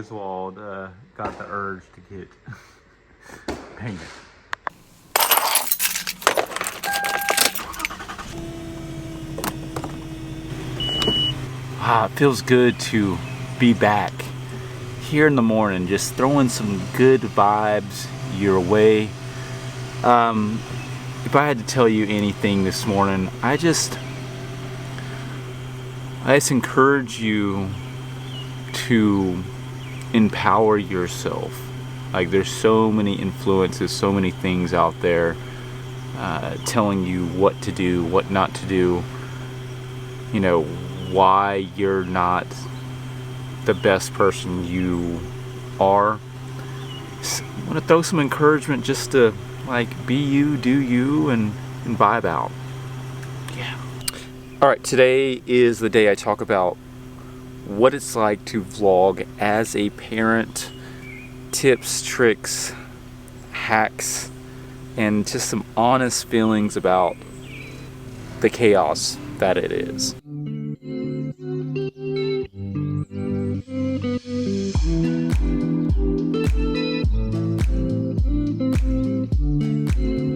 Oswald got the urge to get painted. It feels good to be back here in the morning, just throwing some good vibes your way. If I had to tell you anything this morning, I just encourage you to empower yourself. Like, there's so many influences, so many things out there telling you what to do, what not to do, why you're not the best person you are. I want to throw some encouragement just to be you, do you, and vibe out. Yeah. Alright, today is the day I talk about what it's like to vlog as a parent, tips, tricks, hacks, and just some honest feelings about the chaos that it is.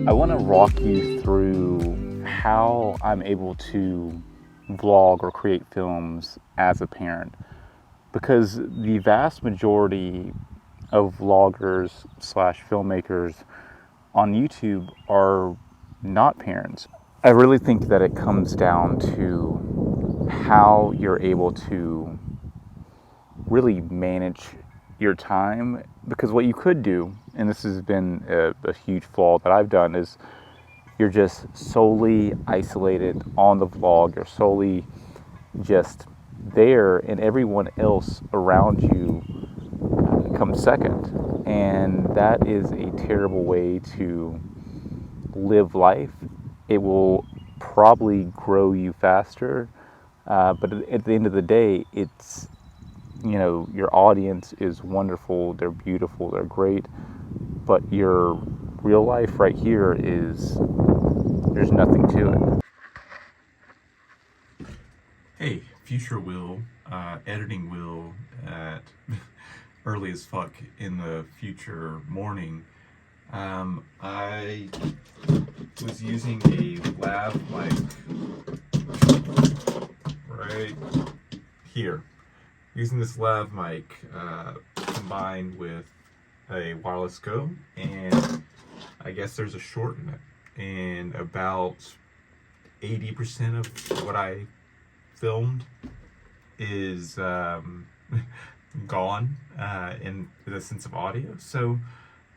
I want to walk you through how I'm able to vlog or create films as a parent, because the vast majority of vloggers / filmmakers on YouTube are not parents. I really think that it comes down to how you're able to really manage your time, because what you could do, and this has been a huge flaw that I've done, is you're just solely isolated on the vlog. You're solely just there, and everyone else around you comes second. And that is a terrible way to live life. It will probably grow you faster, but at the end of the day, it's, your audience is wonderful, they're beautiful, they're great, but your real life right here there's nothing to it. Hey, future Will, editing Will at early as fuck in the future morning. I was using a lav mic right here. Using this lav mic combined with a wireless go, and I guess there's a short in it, and about 80% of what I filmed is gone in the sense of audio. So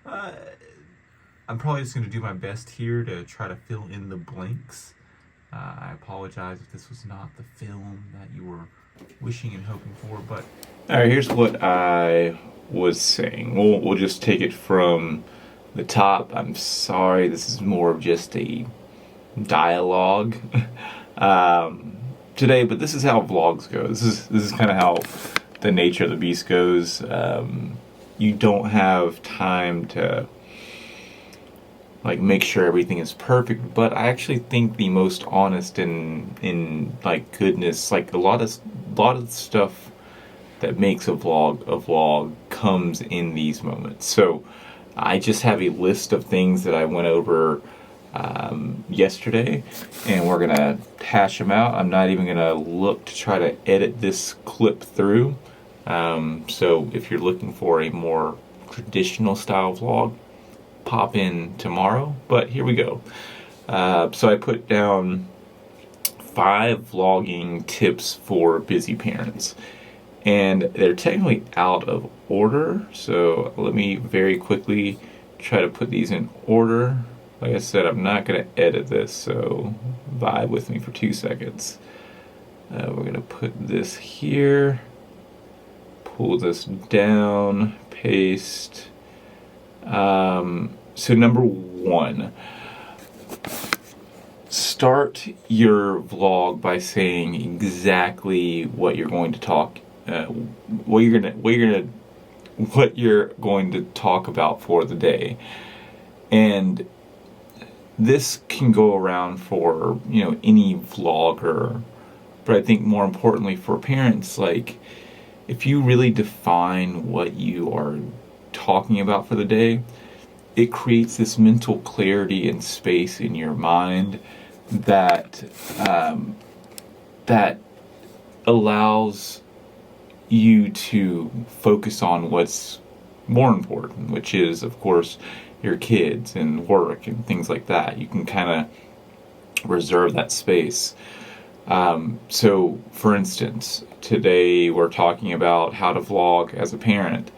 I'm probably just going to do my best here to try to fill in the blanks. I apologize if this was not the film that you were wishing and hoping for, but alright, here's what I was saying. We'll just take it from the top. I'm sorry, this is more of just a dialogue today, but this is how vlogs go. This is kind of how the nature of the beast goes. You don't have time to make sure everything is perfect, but I actually think the most honest and goodness, a lot of the stuff that makes a vlog comes in these moments. So I just have a list of things that I went over yesterday, and we're gonna hash them out. I'm not even gonna look to try to edit this clip through. So if you're looking for a more traditional style vlog, pop in tomorrow. But here we go. So I put down 5 vlogging tips for busy parents, and they're technically out of order, so let me very quickly try to put these in order. Like I said, I'm not going to edit this, so vibe with me for 2 seconds. We're going to put this here, pull this down, paste. So number 1, start your vlog by saying exactly what you're going to talk, what you're going to talk about for the day. And this can go around for, any vlogger, but I think more importantly for parents, if you really define what you are talking about for the day, it creates this mental clarity and space in your mind that that allows you to focus on what's more important, which is, of course, your kids and work and things like that. You can kind of reserve that space. So, for instance, today we're talking about how to vlog as a parent.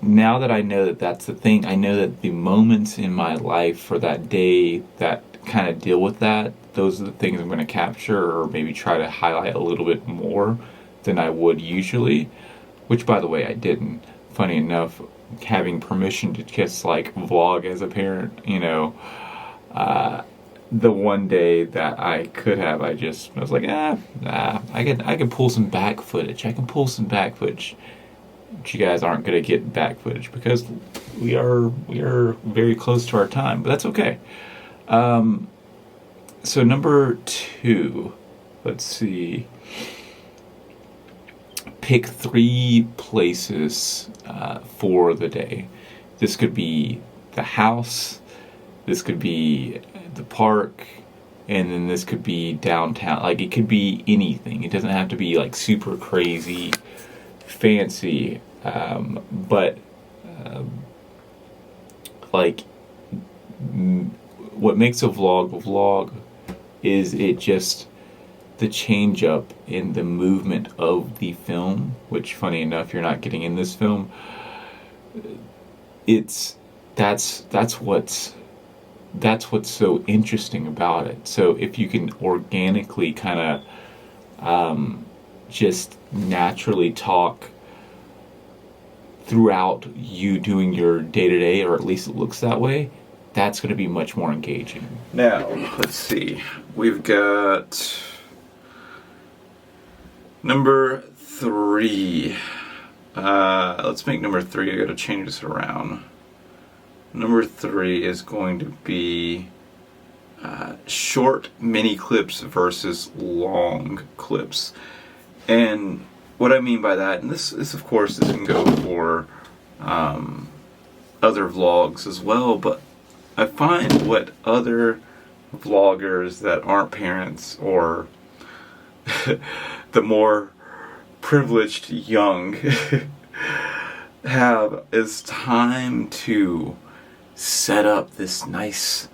Now that I know that that's the thing, I know that the moments in my life for that day that kind of deal with that, those are the things I'm going to capture or maybe try to highlight a little bit more than I would usually, which, by the way, I didn't. Funny enough, having permission to just like vlog as a parent, the one day that I could have, I was like, I can pull some back footage. I can pull some back footage. But you guys aren't gonna get back footage because we are very close to our time, but that's okay. So number 2, let's see. Pick 3 places for the day. This could be the house, this could be the park, and then this could be downtown. Like, it could be anything. It doesn't have to be like super crazy, fancy, but like what makes a vlog is it just the change up in the movement of the film, which, funny enough, you're not getting in this film. That's what's so interesting about it. So if you can organically kind of just naturally talk throughout you doing your day-to-day, or at least it looks that way, that's going to be much more engaging. Now, let's see. We've got number 3. Let's make number 3. I got to change this around. Number 3 is going to be short mini clips versus long clips. And what I mean by that, and this of course, this can go for other vlogs as well, but I find what other vloggers that aren't parents, or the more privileged young have, is time to set up this nice,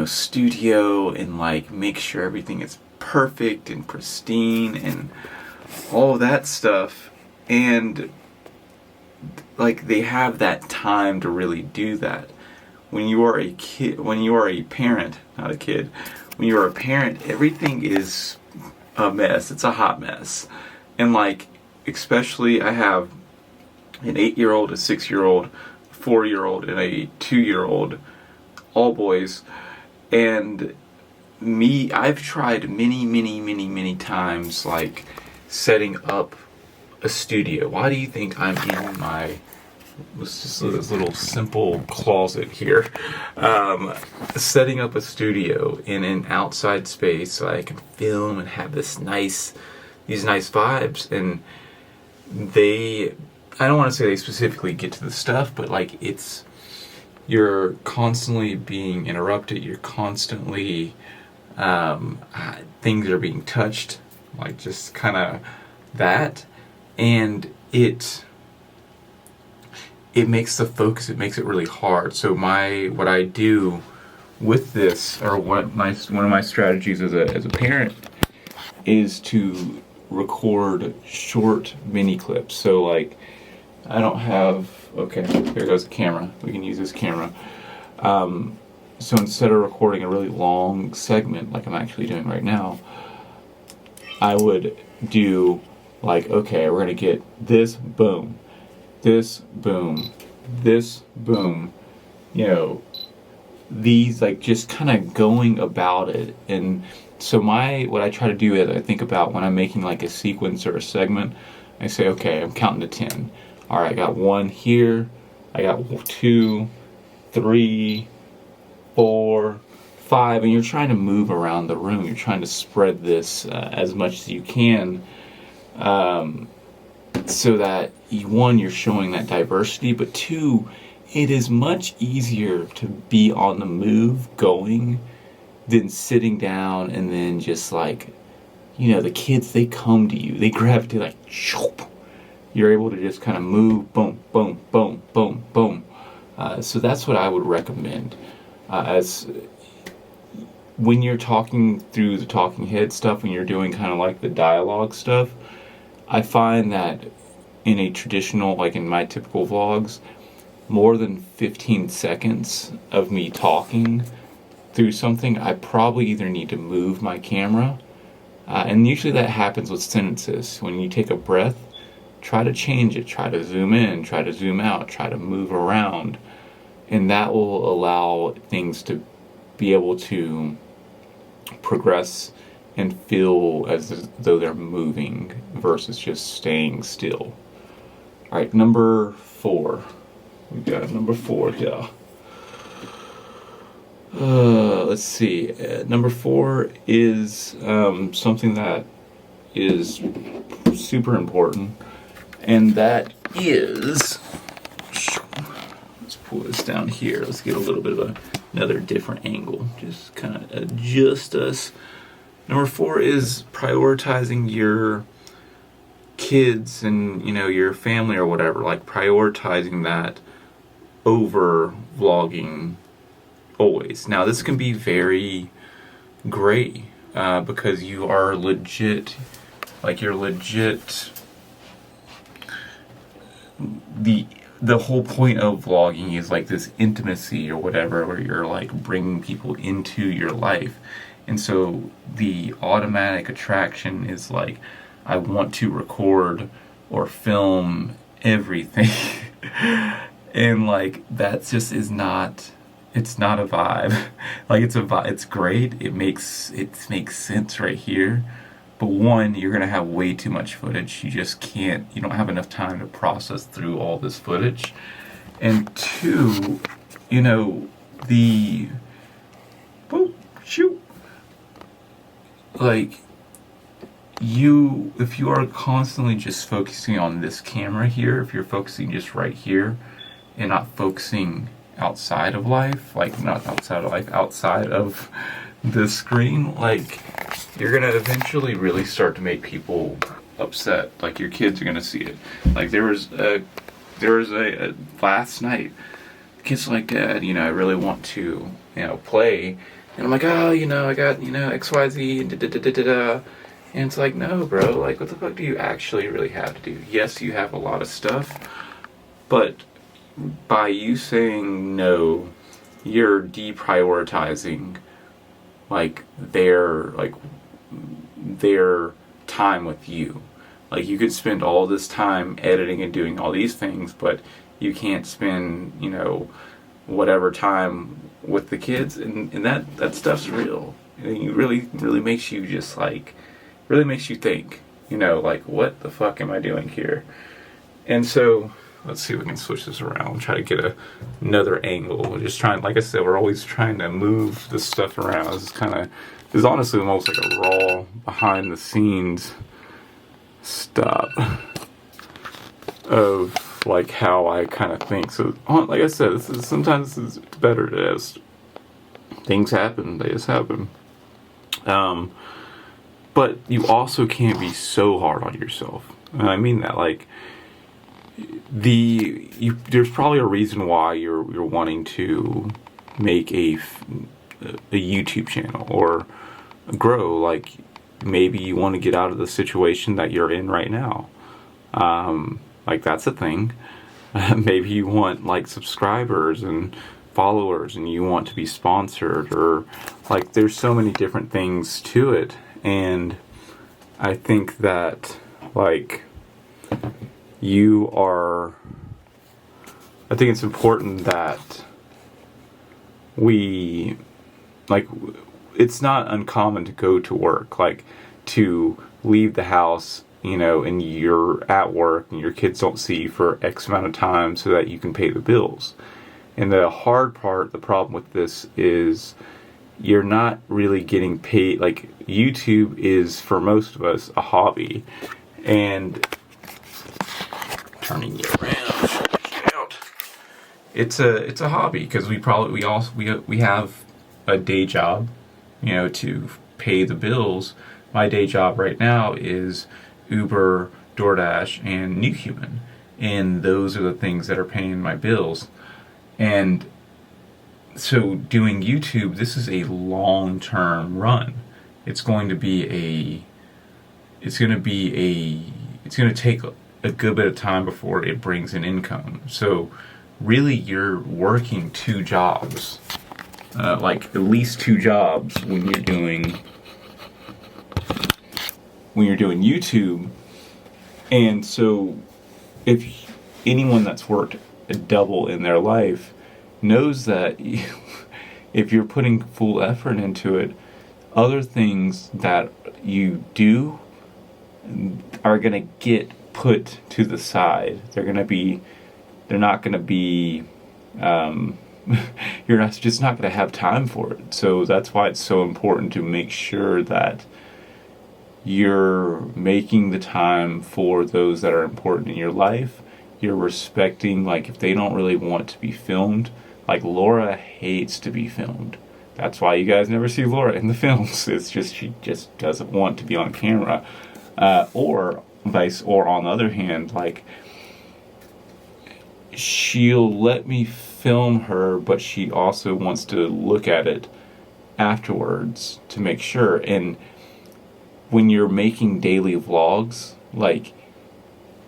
studio and like make sure everything is perfect and pristine and all that stuff. And like, they have that time to really do that. When you are a parent, not a kid, when you are a parent, everything is a mess. It's a hot mess. And like, especially, I have an 8-year-old, a 6-year-old, 4-year-old, and a 2-year-old, all boys. And I've tried many times, like, setting up a studio. Why do you think I'm in this little simple closet here, setting up a studio in an outside space so I can film and have these nice vibes? And I don't want to say they specifically get to the stuff, but like, you're constantly being interrupted. You're constantly, things are being touched, like just kind of that. And it makes the focus, it makes it really hard. So what I do with this, or one of my strategies as a parent, is to record short mini clips. So like, I don't have, okay, there goes the camera. We can use this camera. So instead of recording a really long segment like I'm actually doing right now, I would do like, okay, we're going to get this, boom, this, boom, this, boom, these, like, just kind of going about it. And so what I try to do is, I think about when I'm making like a sequence or a segment, I say, okay, I'm counting to 10. All right, I got 1 here, I got 2, 3, 4, 5, and you're trying to move around the room. You're trying to spread this as much as you can. so that one, you're showing that diversity, but two, it is much easier to be on the move going than sitting down and then just like, the kids, they come to you, they gravitate like, choop. You're able to just kind of move, boom, boom, boom, boom, boom. So that's what I would recommend. As when you're talking through the talking head stuff, when you're doing kind of like the dialogue stuff, I find that in a traditional, like in my typical vlogs, more than 15 seconds of me talking through something, I probably either need to move my camera, and usually that happens with sentences. When you take a breath, try to change it, try to zoom in, try to zoom out, try to move around, and that will allow things to be able to progress and feel as though they're moving versus just staying still. Alright, number 4. We got number 4 here. Let's see. Number 4 is something that is super important, and that is, let's pull this down here. Let's get a little bit of another different angle. Just kind of adjust us. Number 4 is prioritizing your kids and your family or whatever. Like prioritizing that over vlogging always. Now this can be very gray because you are legit, like you're legit. The whole point of vlogging is like this intimacy or whatever, where you're like bringing people into your life, and so the automatic attraction is like, I want to record or film everything. And like that just is not, it's not a vibe. Like it's a vibe, it's great, it makes sense right here, but one, you're gonna have way too much footage. You don't have enough time to process through all this footage. And two, the boop, shoot, like if you are constantly just focusing on this camera here, if you're focusing just right here and not focusing outside of life, like not outside of life, outside of the screen, like you're gonna eventually really start to make people upset. Like your kids are gonna see it. Like there was a last night, kids were like, Dad, I really want to play, and I'm like, oh, I got XYZ and da. And it's like, no, bro, like what the fuck do you actually really have to do? Yes, you have a lot of stuff, but by you saying no, you're deprioritizing their time with you. Like you could spend all this time editing and doing all these things, but you can't spend whatever time with the kids, and that stuff's real. And it really makes you just really makes you think, like, what the fuck am I doing here? And so let's see if we can switch this around, try to get another angle. We're just trying, like I said, we're always trying to move this stuff around. This is honestly almost like a raw, behind the scenes stuff of like how I kind of think. So, like I said, sometimes this is better to just, things happen, they just happen. But you also can't be so hard on yourself. And I mean that, like, there's probably a reason why you're wanting to make a YouTube channel or grow. Like maybe you want to get out of the situation that you're in right now. Like that's a thing. Maybe you want like subscribers and followers and you want to be sponsored, or like there's so many different things to it. And I think that like I think it's important that we, like, it's not uncommon to go to work, like to leave the house, and you're at work and your kids don't see you for X amount of time so that you can pay the bills. And the hard part, the problem with this is you're not really getting paid. Like YouTube is, for most of us, a hobby. And turning you around, stretching you out. It's a hobby because we have a day job, to pay the bills. My day job right now is Uber, DoorDash, and New Human, and those are the things that are paying my bills. And so doing YouTube, this is a long-term run. It's going to take a good bit of time before it brings in income. So really you're working two jobs, like at least two jobs when you're doing YouTube. And so if anyone that's worked a double in their life knows that if you're putting full effort into it, other things that you do are going to get put to the side. They're not going to be, you're just not going to have time for it. So that's why it's so important to make sure that you're making the time for those that are important in your life. You're respecting, like, if they don't really want to be filmed, like Laura hates to be filmed. That's why you guys never see Laura in the films. It's just, she just doesn't want to be on camera. Or on the other hand, like, she'll let me film her, but she also wants to look at it afterwards to make sure. And when you're making daily vlogs, like,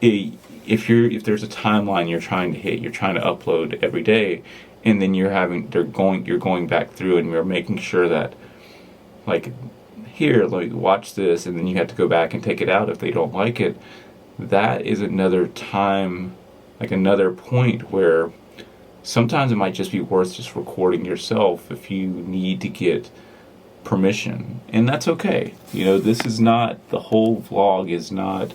if there's a timeline you're trying to hit, you're trying to upload every day, and then you're going back through and you're making sure that, like, here, like, watch this, and then you have to go back and take it out if they don't like it. That is another time, like another point where sometimes it might just be worth just recording yourself if you need to get permission. And that's okay. This is not, the whole vlog is not,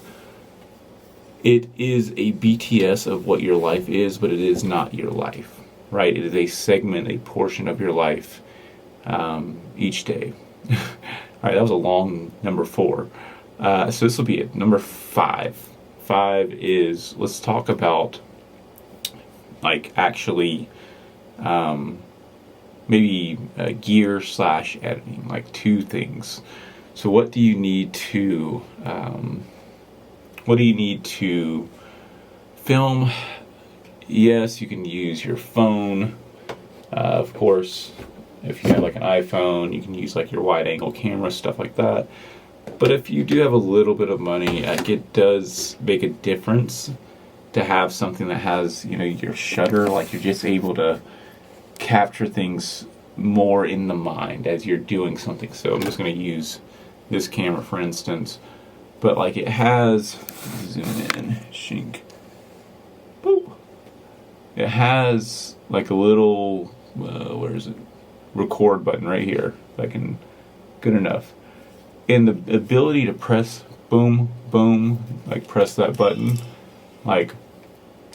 it is a BTS of what your life is, but it is not your life, right? It is a segment, a portion of your life each day. All right, that was a long number 4. So this will be it. Number 5. 5 is, let's talk about, like, actually maybe gear/editing, like 2 things. So what do you need to film? Yes, you can use your phone, of course. If you have like an iPhone, you can use like your wide angle camera, stuff like that. But if you do have a little bit of money, it does make a difference to have something that has, your shutter, like you're just able to capture things more in the mind as you're doing something. So I'm just going to use this camera for instance, but like it has, zoom in, shink, boop. It has like a little, where is it? Record button right here. Good enough. And the ability to press boom, boom, like press that button, like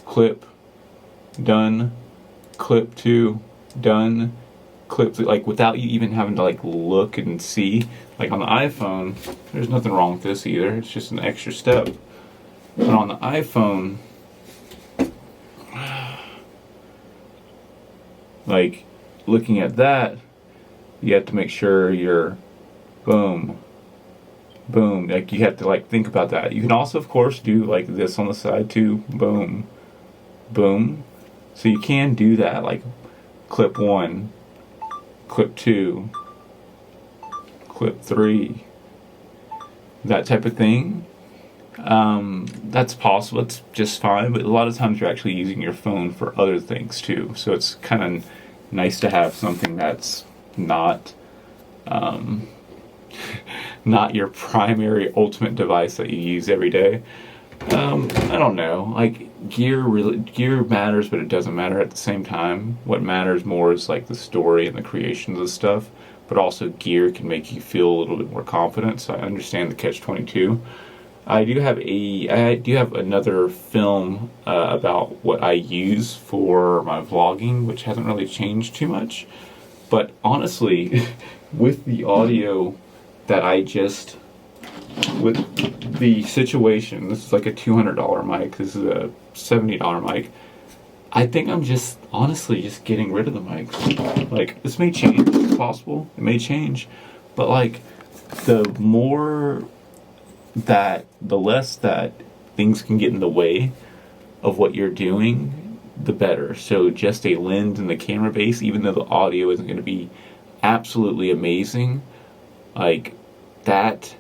clip, done, clip 2, done, clip 3, like without you even having to like look and see. Like on the iPhone, there's nothing wrong with this either. It's just an extra step. But on the iPhone, like looking at that, you have to make sure you're boom, boom. Like you have to like think about that. You can also, of course, do like this on the side too. Boom, boom. So you can do that, like clip 1, clip 2, clip 3, that type of thing. That's possible. It's just fine. But a lot of times you're actually using your phone for other things too. So it's kind of nice to have something that's not not your primary ultimate device that you use every day. I don't know, like gear matters, but it doesn't matter at the same time. What matters more is like the story and the creation of the stuff, but also gear can make you feel a little bit more confident. So I understand the catch-22. I do have another film about what I use for my vlogging, which hasn't really changed too much. But honestly, with the audio that I just with the situation, this is like a $200 mic, this is a $70 mic. I think I'm just honestly just getting rid of the mics. Like, this may change, it's possible, it may change, but like the less that things can get in the way of what you're doing, the better. So just a lens and the camera base, even though the audio isn't going to be absolutely amazing, like that,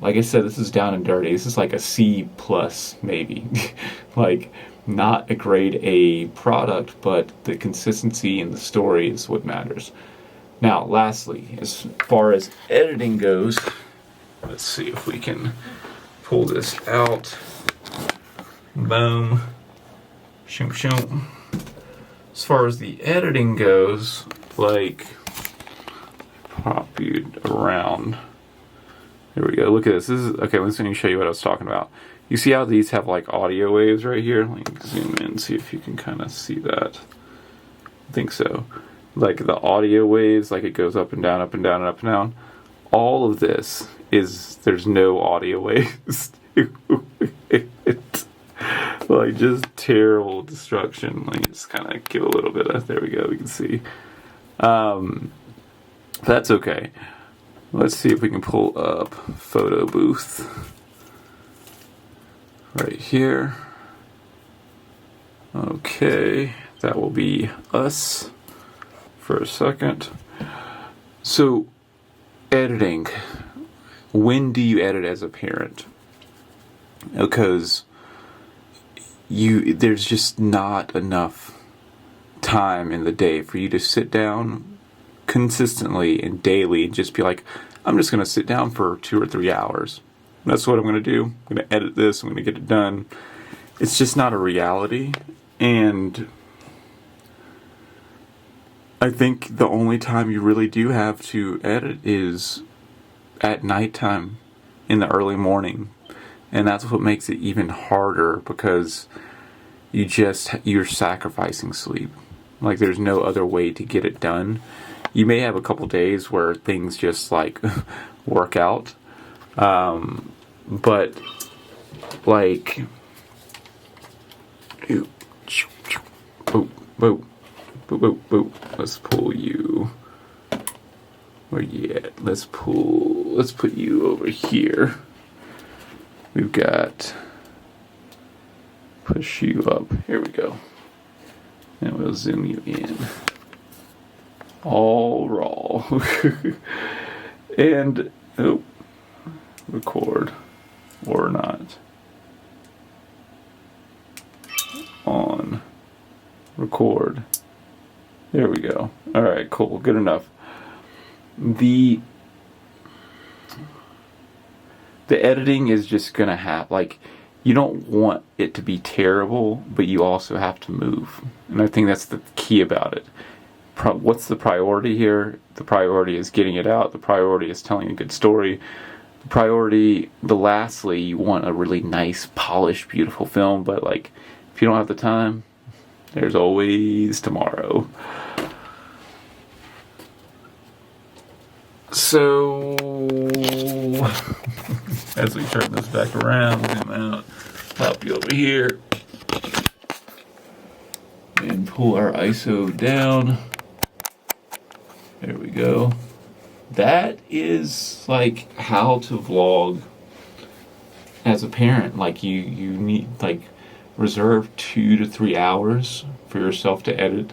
like I said, this is down and dirty. This is like a C plus maybe. Like, not a grade A product, but the consistency and the story is what matters. Now, lastly, as far as editing goes, let's see if we can pull this out. Boom. Shoom, shoom. As far as the editing goes, like, pop you around. There we go. Look at this. This is okay. Let me show you what I was talking about. You see how these have like audio waves right here? Let me zoom in, see if you can kind of see that. I think so. Like the audio waves, like it goes up and down, up and down, and up and down. All of this is, there's no audio waves. Like, just terrible destruction. Like, just kind of give a little bit of, there we go, we can see. That's okay. Let's see if we can pull up photo booth. Right here. Okay, that will be us for a second. So, editing. When do you edit as a parent? Because there's just not enough time in the day for you to sit down consistently and daily and just be like, I'm just going to sit down for 2 or 3 hours. That's what I'm going to do. I'm going to edit this. I'm going to get it done. It's just not a reality. And I think the only time you really do have to edit is at nighttime, in the early morning. And that's what makes it even harder, because you're sacrificing sleep. Like, there's no other way to get it done. You may have a couple days where things just like work out. But like, let's pull you. Where you at? Let's put you over here. We've got, push you up. Here we go. And we'll zoom you in. All raw. And, record. Or not. On. Record. There we go. Alright, cool. Good enough. The editing is just gonna have, like, you don't want it to be terrible, but you also have to move. And I think that's the key about it. What's the priority here? The priority is getting it out. The priority is telling a good story. Lastly, you want a really nice, polished, beautiful film, but like, if you don't have the time, there's always tomorrow. So, as we turn this back around, zoom out, pop you over here, and pull our ISO down. There we go. That is like how to vlog as a parent. Like, you need, like, reserve 2 to 3 hours for yourself to edit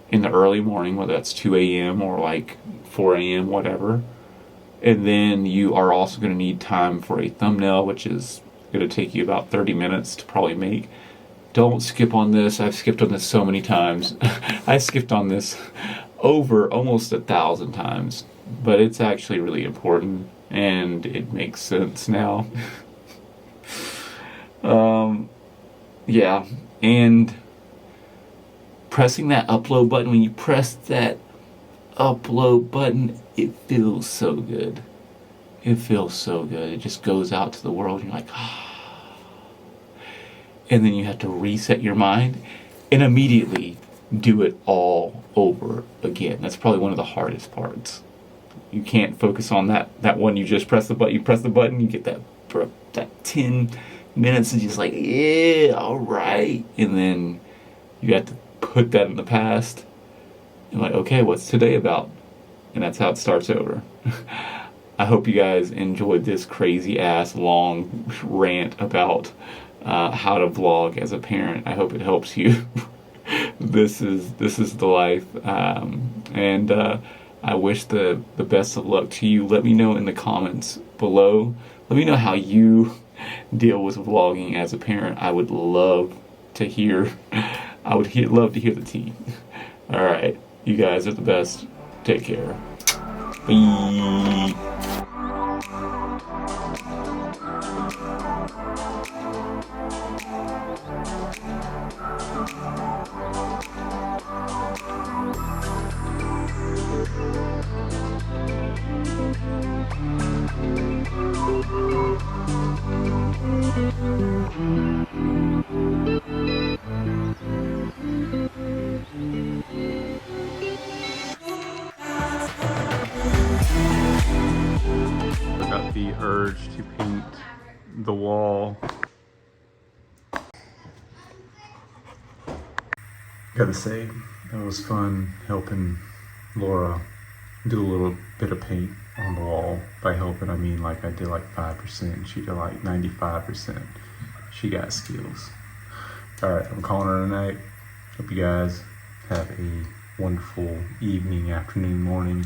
in the early morning, whether that's 2 a.m. or like 4 a.m., whatever. And then you are also going to need time for a thumbnail, which is going to take you about 30 minutes to probably make. Don't skip on this. I've skipped on this so many times. I skipped on this over almost 1,000 times. But it's actually really important, and it makes sense now. Yeah, and pressing that upload button, when you press that upload button, it feels so good. It feels so good. It just goes out to the world, and you're like, ah. And then you have to reset your mind and immediately do it all over again. That's probably one of the hardest parts. you can't focus on that one you just press the button. You press the button, you get that for that 10 minutes and just like, yeah, all right. And then you have to put that in the past and like, okay, what's today about? And that's how it starts over. I hope you guys enjoyed this crazy ass long rant about how to vlog as a parent. I hope it helps you. This is the life, and I wish the best of luck to you. Let me know in the comments below. Let me know how you deal with vlogging as a parent. I would love to hear. Love to hear the tea. All right, you guys are the best. Take care. Bye. I got the urge to paint the wall. Gotta say, it was fun helping Laura do a little bit of paint on the wall. By helping, I mean like I did like 5%, she did like 95%. She got skills. Alright, I'm calling her tonight. Hope you guys have a wonderful evening, afternoon, morning.